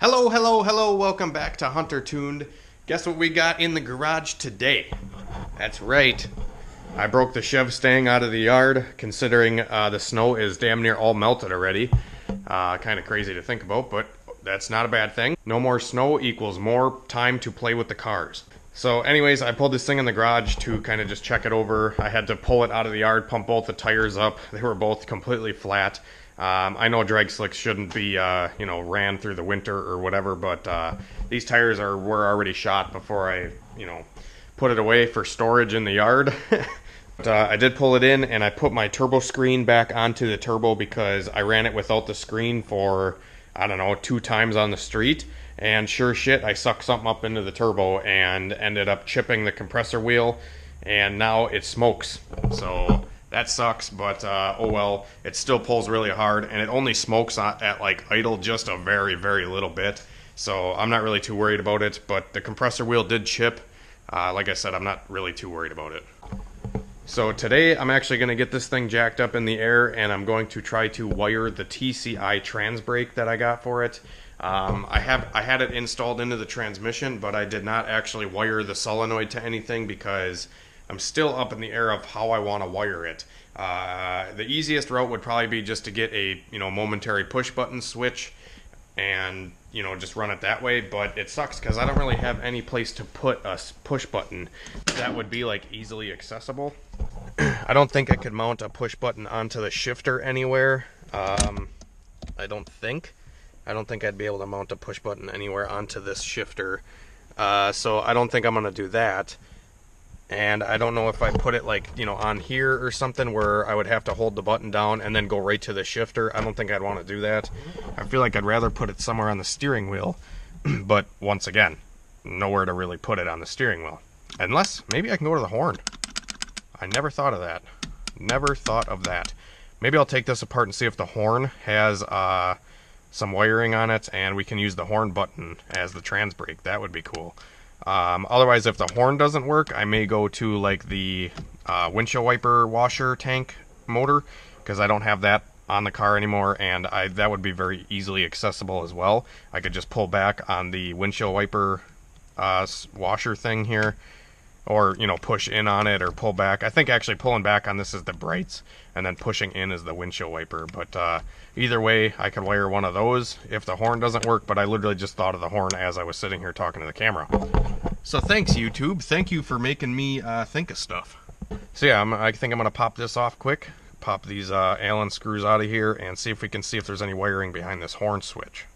Hello, welcome back to Hunter Tuned. Guess what we got in the garage today? That's right, I broke the Chevstang out of the yard, considering the snow is damn near all melted already. Kind of crazy to think about, but that's not a bad thing. No more snow equals more time to play with the cars. So anyways, I pulled this thing in the garage to kind of just check it over. I had to pull it out of the yard, pump both the tires up. They were both completely flat. I know drag slicks shouldn't be, ran through the winter or whatever, but these tires were already shot before I, put it away for storage in the yard. But, I did pull it in, and I put my turbo screen back onto the turbo because I ran it without the screen for, I don't know, 2 times on the street. And sure shit, I sucked something up into the turbo and ended up chipping the compressor wheel, and now it smokes. So that sucks, but oh well, it still pulls really hard, and it only smokes at like idle just a very, very little bit. So I'm not really too worried about it, but the compressor wheel did chip. Like I said, I'm not really too worried about it. So today I'm actually going to get this thing jacked up in the air, and I'm going to try to wire the TCI TransBrake that I got for it. I had it installed into the transmission, but I did not actually wire the solenoid to anything because I'm still up in the air of how I want to wire it. The easiest route would probably be just to get a momentary push button switch and just run it that way, but it sucks because I don't really have any place to put a push button that would be like easily accessible. I don't think I could mount a push button onto the shifter anywhere. I don't think I'd be able to mount a push button anywhere onto this shifter. So I don't think I'm gonna do that. And I don't know if I put it like, on here or something where I would have to hold the button down and then go right to the shifter. I don't think I'd want to do that. I feel like I'd rather put it somewhere on the steering wheel. But once again, nowhere to really put it on the steering wheel. Unless, maybe I can go to the horn. I never thought of that. Never thought of that. Maybe I'll take this apart and see if the horn has some wiring on it, and we can use the horn button as the TransBrake. That would be cool. Otherwise, if the horn doesn't work, I may go to like the windshield wiper washer tank motor, because I don't have that on the car anymore, and that would be very easily accessible as well. I could just pull back on the windshield wiper washer thing here, or push in on it or pull back. I think actually pulling back on this is the brights, and then pushing in is the windshield wiper. But either way, I could wire one of those if the horn doesn't work, but I literally just thought of the horn as I was sitting here talking to the camera. So thanks, YouTube. Thank you for making me think of stuff. So yeah, I think I'm going to pop this off quick, pop these Allen screws out of here, and see if there's any wiring behind this horn switch.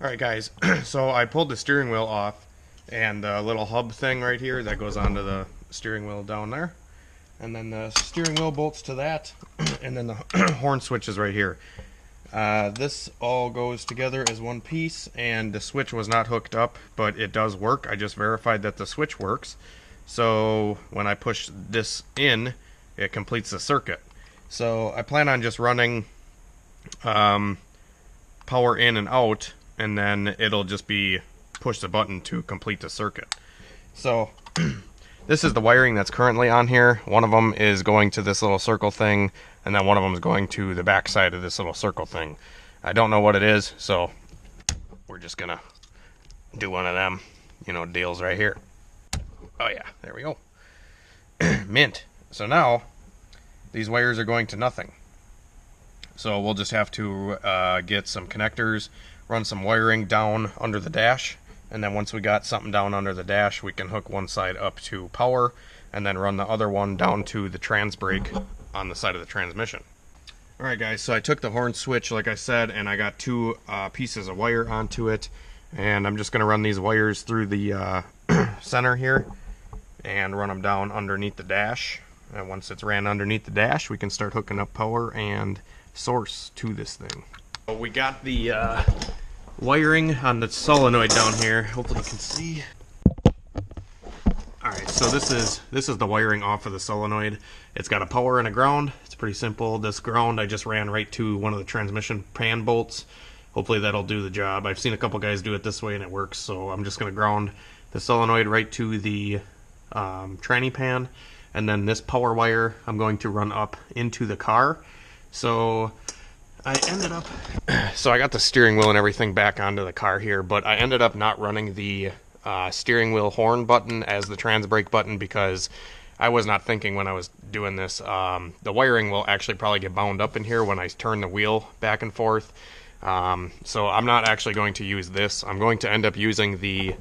Alright guys, so I pulled the steering wheel off, and the little hub thing right here that goes onto the steering wheel down there, and then the steering wheel bolts to that, and then the horn switch is right here. This all goes together as one piece, and the switch was not hooked up, but it does work. I just verified that the switch works, so when I push this in, it completes the circuit. So I plan on just running power in and out, and then it'll just be push the button to complete the circuit. So this is the wiring that's currently on here. One of them is going to this little circle thing, and then one of them is going to the back side of this little circle thing. I don't know what it is, so we're just gonna do one of them, deals right here. Oh yeah, there we go. Mint. So now these wires are going to nothing. So we'll just have to get some connectors, run some wiring down under the dash, and then once we got something down under the dash, we can hook one side up to power and then run the other one down to the TransBrake on the side of the transmission. Alright guys, so I took the horn switch like I said, and I got 2 pieces of wire onto it, and I'm just going to run these wires through the center here and run them down underneath the dash. And once it's ran underneath the dash, we can start hooking up power and source to this thing. So we got the wiring on the solenoid down here. Hopefully you can see. Alright, so this is the wiring off of the solenoid. It's got a power and a ground. It's pretty simple. This ground I just ran right to one of the transmission pan bolts. Hopefully that'll do the job. I've seen a couple guys do it this way and it works, so I'm just going to ground the solenoid right to the tranny pan, and then this power wire I'm going to run up into the car. So I ended up... So I got the steering wheel and everything back onto the car here, but I ended up not running the steering wheel horn button as the TransBrake button because I was not thinking when I was doing this. The wiring will actually probably get bound up in here when I turn the wheel back and forth. So I'm not actually going to use this. I'm going to end up using the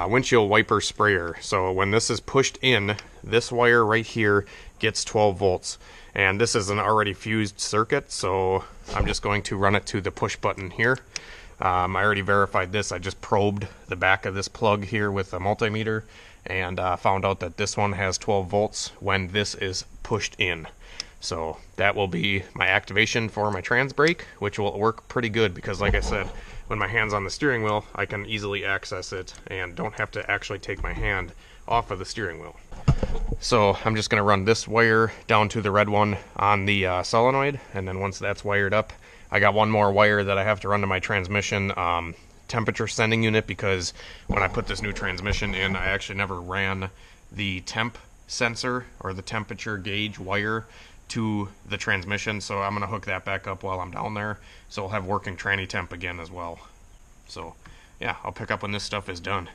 windshield wiper sprayer. So when this is pushed in, this wire right here gets 12 volts. And this is an already fused circuit, so I'm just going to run it to the push button here. I already verified this. I just probed the back of this plug here with a multimeter and found out that this one has 12 volts when this is pushed in. So that will be my activation for my TransBrake, which will work pretty good because, like I said, when my hand's on the steering wheel, I can easily access it and don't have to actually take my hand off of the steering wheel. So I'm just going to run this wire down to the red one on the solenoid, and then once that's wired up, I got one more wire that I have to run to my transmission temperature sending unit, because when I put this new transmission in, I actually never ran the temp sensor or the temperature gauge wire to the transmission, so I'm going to hook that back up while I'm down there, so I'll have working tranny temp again as well. So yeah, I'll pick up when this stuff is done.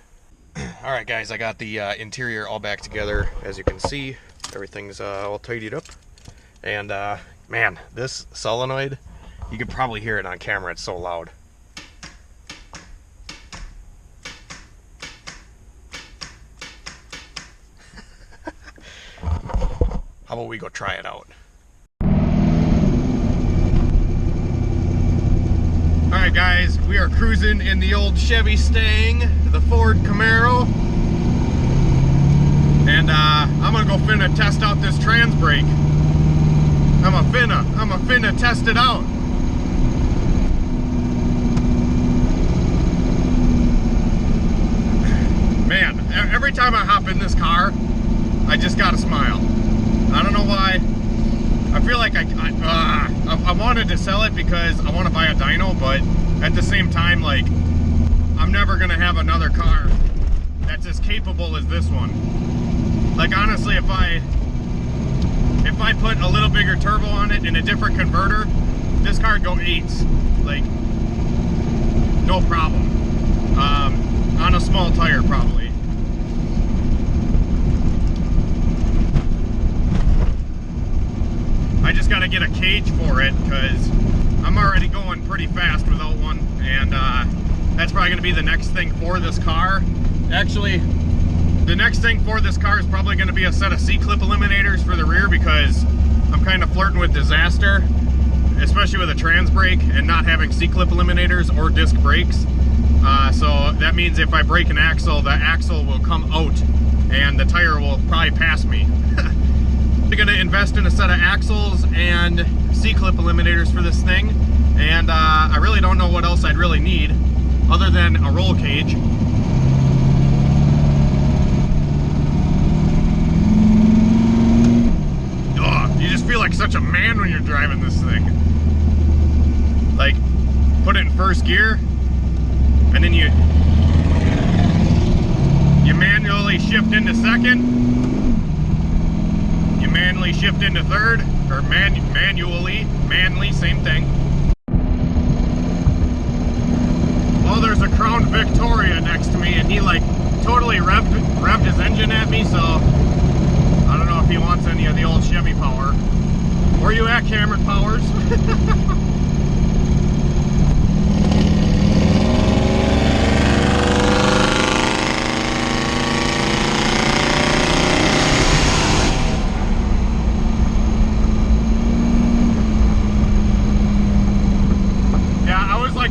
Alright guys, I got the interior all back together. As you can see, everything's all tidied up. And man, this solenoid, you could probably hear it on camera, it's so loud. How about we go try it out? Alright guys, we are cruising in the old Chevstang, the Ford Camaro. And I'm gonna go finna test out this TransBrake. I'm a finna test it out. Man, every time I hop in this car, I just gotta smile. I don't know why. I feel like I wanted to sell it because I want to buy a dyno, but at the same time, like, I'm never gonna have another car that's as capable as this one. Like, honestly, if I put a little bigger turbo on it in a different converter, this car would go 8s, like, no problem. On a small tire, probably. I just got to get a cage for it because I'm already going pretty fast without one, and that's probably going to be the next thing for this car. Actually, the next thing for this car is probably going to be a set of C-clip eliminators for the rear, because I'm kind of flirting with disaster, especially with a TransBrake and not having C-clip eliminators or disc brakes. So that means if I break an axle, the axle will come out and the tire will probably pass me. Going to invest in a set of axles and C-clip eliminators for this thing, and I really don't know what else I'd really need other than a roll cage. Oh, you just feel like such a man when you're driving this thing. Like, put it in first gear, and then you manually shift into second. Manually shift into third, or manly, same thing. Oh, there's a Crown Victoria next to me, and he like totally revved his engine at me, so I don't know if he wants any of the old Chevy power. Where you at, Cameron Powers?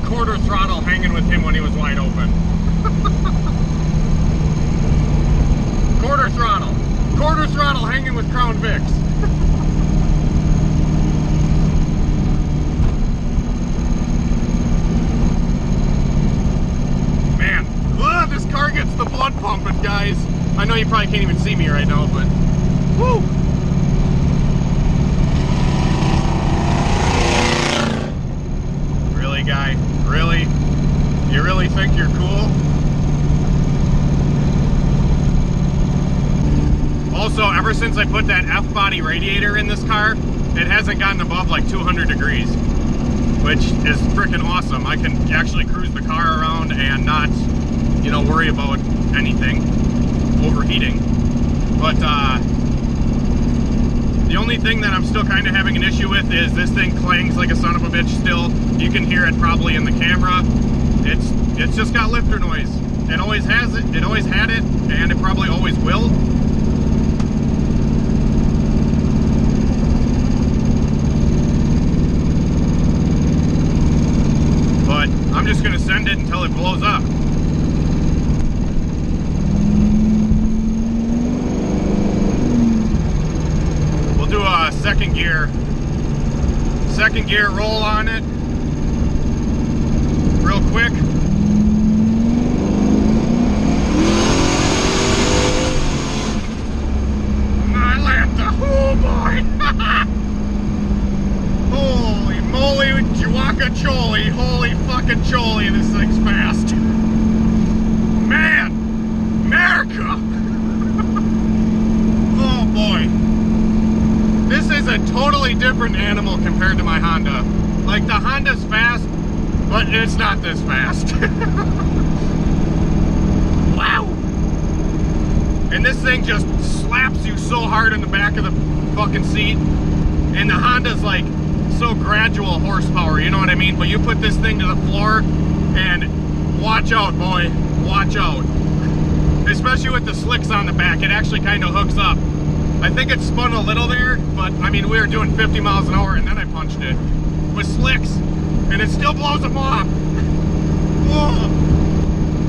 Quarter throttle hanging with him when he was wide open. Quarter throttle hanging with Crown Vics. Man, this car gets the blood pumping, guys. I know you probably can't even see me right now, but woo! Really, guy? Really? You really think you're cool? Also, ever since I put that F-body radiator in this car, it hasn't gotten above like 200 degrees. which is freaking awesome. I can actually cruise the car around and not, you know, worry about anything overheating. But the only thing that I'm still kind of having an issue with is this thing clangs like a son of a bitch still. You can hear it probably in the camera. It's just got lifter noise. It always has it, it always had it, and it probably always will. But I'm just gonna send it until it blows up. We'll do a second gear roll on it real quick. Oh boy! Holy moly, Choli, holy fucking Choli, this thing's fast. Man, America! Oh boy. This is a totally different animal compared to my Honda. Like, the Honda's fast, but it's not this fast. Wow! And this thing just slaps you so hard in the back of the fucking seat. And the Honda's like so gradual horsepower, you know what I mean? But you put this thing to the floor and watch out, boy. Watch out. Especially with the slicks on the back, it actually kind of hooks up. I think it spun a little there, but I mean, we were doing 50 miles an hour and then I punched it with slicks and it still blows them off. Whoa.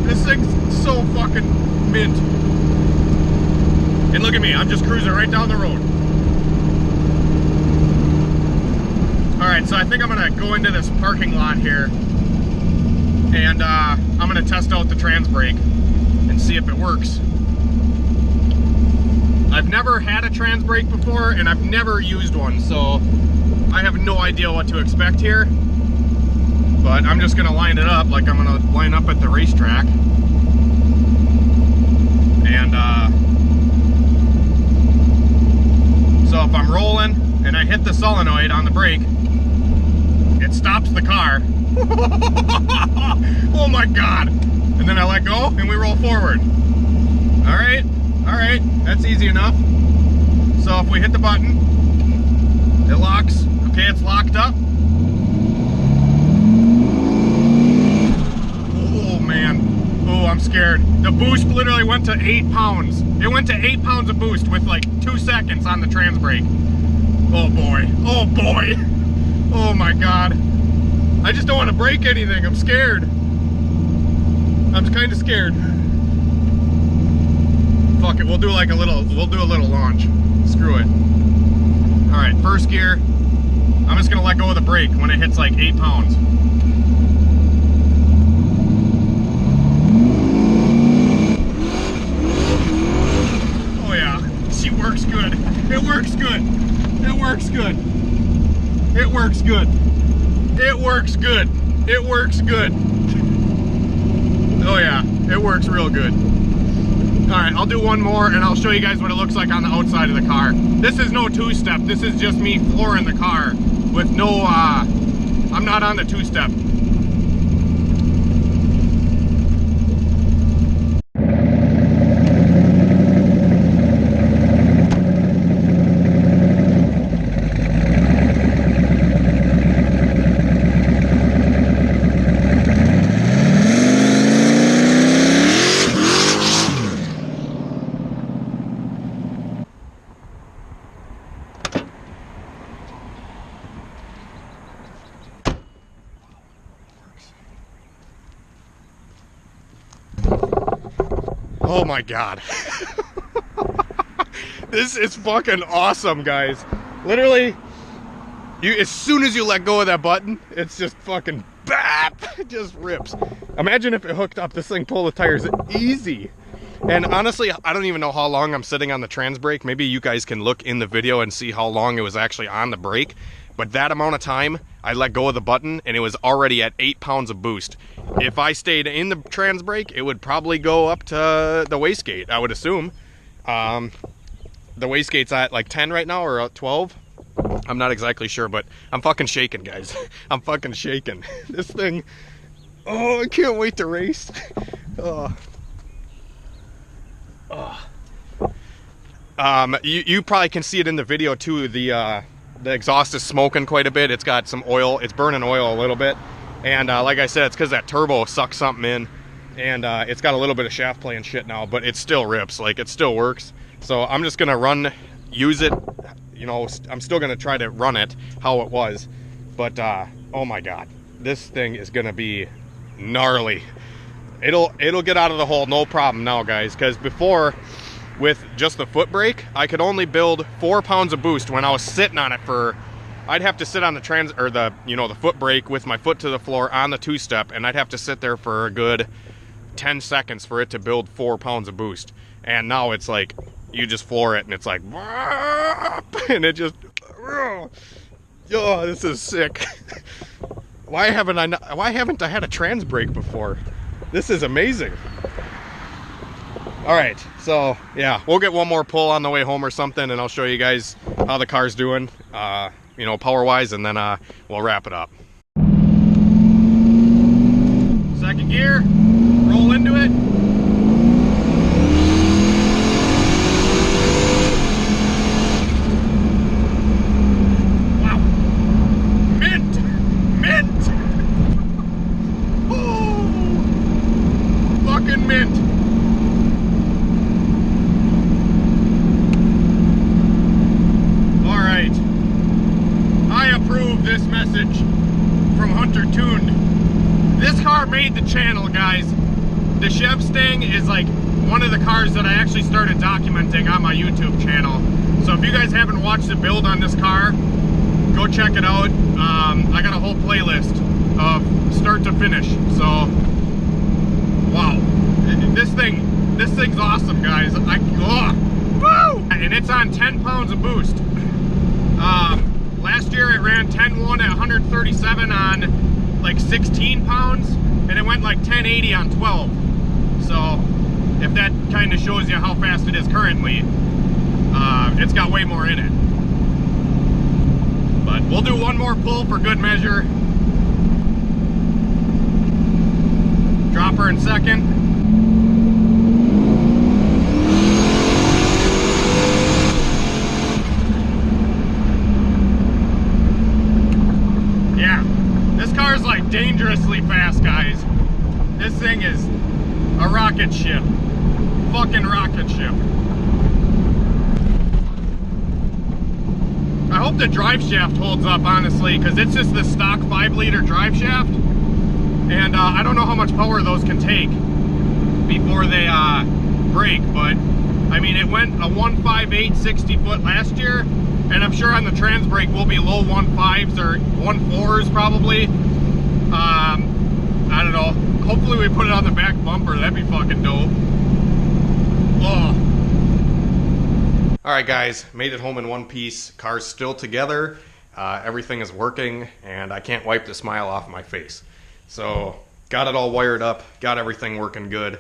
This thing's so fucking mint. And look at me, I'm just cruising right down the road. Alright, so I think I'm gonna go into this parking lot here and I'm gonna test out the TransBrake and see if it works. I've never had a TransBrake before and I've never used one, so I have no idea what to expect here. But I'm just gonna line it up like I'm gonna line up at the racetrack. And so if I'm rolling and I hit the solenoid on the brake, it stops the car. Oh my God. And then I let go and we roll forward. All right, that's easy enough. So if we hit the button, it locks. Okay, it's locked up. Oh man, oh, I'm scared. The boost literally went to 8 pounds. It went to 8 pounds of boost with like 2 seconds on the TransBrake. Oh boy, oh boy. Oh my God. I just don't want to break anything, I'm scared. I'm kind of scared. Fuck it, we'll do a little launch. Screw it. All right, first gear. I'm just gonna let go of the brake when it hits like 8 pounds. Oh yeah, she works good. It works good. It works good. It works good. It works good. It works good. Oh yeah, it works real good. Alright, I'll do one more and I'll show you guys what it looks like on the outside of the car. This is no two-step, this is just me flooring the car with no, I'm not on the two-step. Oh my God. This is fucking awesome, guys. Literally, as soon as you let go of that button, it's just fucking bap, it just rips. Imagine if it hooked up, this thing pulled the tires easy. And honestly, I don't even know how long I'm sitting on the TransBrake. Maybe you guys can look in the video and see how long it was actually on the brake. But that amount of time, I let go of the button and it was already at 8 pounds of boost. If I stayed in the TransBrake, it would probably go up to the wastegate, I would assume. The wastegate's at like 10 right now, or 12. I'm not exactly sure, but I'm fucking shaking, guys. I'm fucking shaking. This thing, oh, I can't wait to race. Oh. Oh. You probably can see it in the video too. The exhaust is smoking quite a bit. It's got some oil. It's burning oil a little bit. And like I said, it's because that turbo sucked something in. And it's got a little bit of shaft play and shit now, but it still rips. Like, it still works. So I'm just going to use it. You know, I'm still going to try to run it how it was. But, oh my God. This thing is going to be gnarly. It'll get out of the hole no problem now, guys. Because before, with just the foot brake, I could only build 4 pounds of boost when I was sitting on it for... I'd have to sit on the foot brake with my foot to the floor on the two-step, and I'd have to sit there for a good 10 seconds for it to build 4 pounds of boost. And now it's like, you just floor it and it's like, and it just, oh, this is sick. Why haven't I had a TransBrake before? This is amazing. All right, so yeah, we'll get one more pull on the way home or something, and I'll show you guys how the car's doing, you know, power-wise, and then we'll wrap it up. Second gear, roll into it. Wow. Mint! Mint! Oh! Fucking mint! Alright. I approve this message from Hunter Tuned. This car made the channel, guys. The Chevstang is like one of the cars that I actually started documenting on my YouTube channel. So if you guys haven't watched the build on this car, go check it out. I got a whole playlist of start to finish. So, wow, this thing's awesome, guys. Woo! And it's on 10 pounds of boost. Last year it ran 10.1 at 137 on like 16 pounds, and it went like 1080 on 12. So if that kind of shows you how fast it is currently, it's got way more in it. But we'll do one more pull for good measure. Drop her in second. Yeah, this car is like dangerously fast, guys. This thing is a rocket ship. Fucking rocket ship. I hope the drive shaft holds up, honestly, because it's just the stock 5-liter drive shaft. And I don't know how much power those can take before they break, but I mean, it went a 1.58 60 foot last year, and I'm sure on the TransBrake will be low 1.5s or 1.4s probably. I don't know. Hopefully we put it on the back bumper. That'd be fucking dope. Oh. Alright guys, made it home in one piece. Car's still together. Everything is working, and I can't wipe the smile off my face. So, got it all wired up, got everything working good.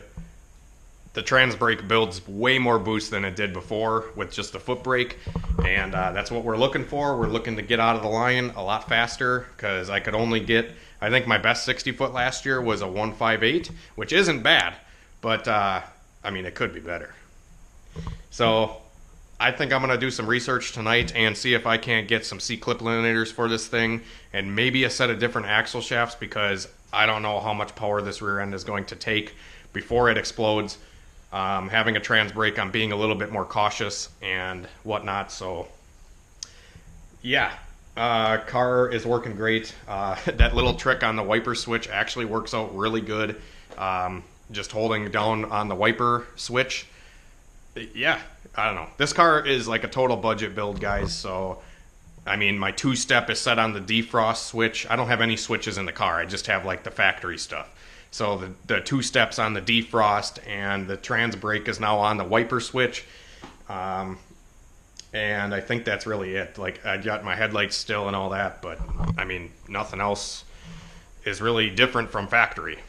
The TransBrake builds way more boost than it did before with just the foot brake, and that's what we're looking for. We're looking to get out of the line a lot faster, because I could only get, I think my best 60 foot last year was a 1.58, which isn't bad, but I mean, it could be better. So I think I'm going to do some research tonight and see if I can't get some C-clip eliminators for this thing, and maybe a set of different axle shafts, because I don't know how much power this rear end is going to take before it explodes. Having a TransBrake, I'm being a little bit more cautious and whatnot. So yeah, car is working great. That little trick on the wiper switch actually works out really good. Just holding down on the wiper switch. Yeah, I don't know. This car is like a total budget build, guys. So I mean, my two-step is set on the defrost switch. I don't have any switches in the car. I just have like the factory stuff. So the two steps on the defrost, and the TransBrake is now on the wiper switch. And I think that's really it. Like, I got my headlights still and all that, but I mean, nothing else is really different from factory.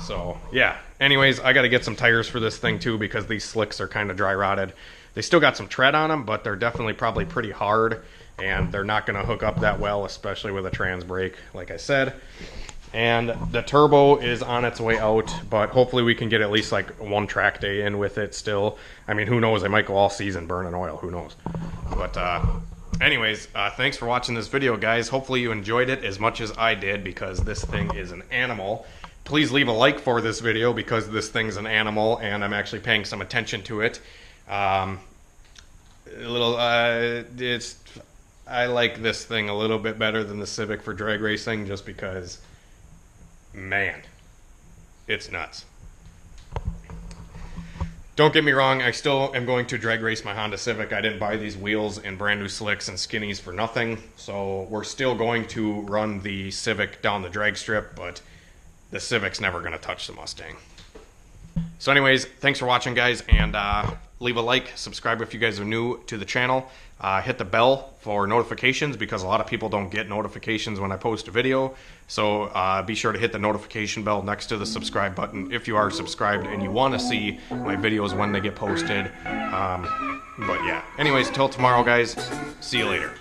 So yeah, anyways, I got to get some tires for this thing too, because these slicks are kind of dry rotted. They still got some tread on them, but they're definitely probably pretty hard. and they're not going to hook up that well, especially with a TransBrake, like I said. And the turbo is on its way out, but hopefully we can get at least like one track day in with it still. I mean, who knows? I might go all season burning oil. Who knows? But anyways, thanks for watching this video, guys. Hopefully you enjoyed it as much as I did, because this thing is an animal. Please leave a like for this video because this thing's an animal and I'm actually paying some attention to it. I like this thing a little bit better than the Civic for drag racing, just because, man, it's nuts. Don't get me wrong, I still am going to drag race my Honda Civic. I didn't buy these wheels and brand new slicks and skinnies for nothing, so we're still going to run the Civic down the drag strip, but the Civic's never going to touch the Mustang. So anyways, thanks for watching, guys, and leave a like, subscribe if you guys are new to the channel. Hit the bell for notifications, because a lot of people don't get notifications when I post a video. So be sure to hit the notification bell next to the subscribe button if you are subscribed and you want to see my videos when they get posted. But yeah, anyways, till tomorrow, guys. See you later.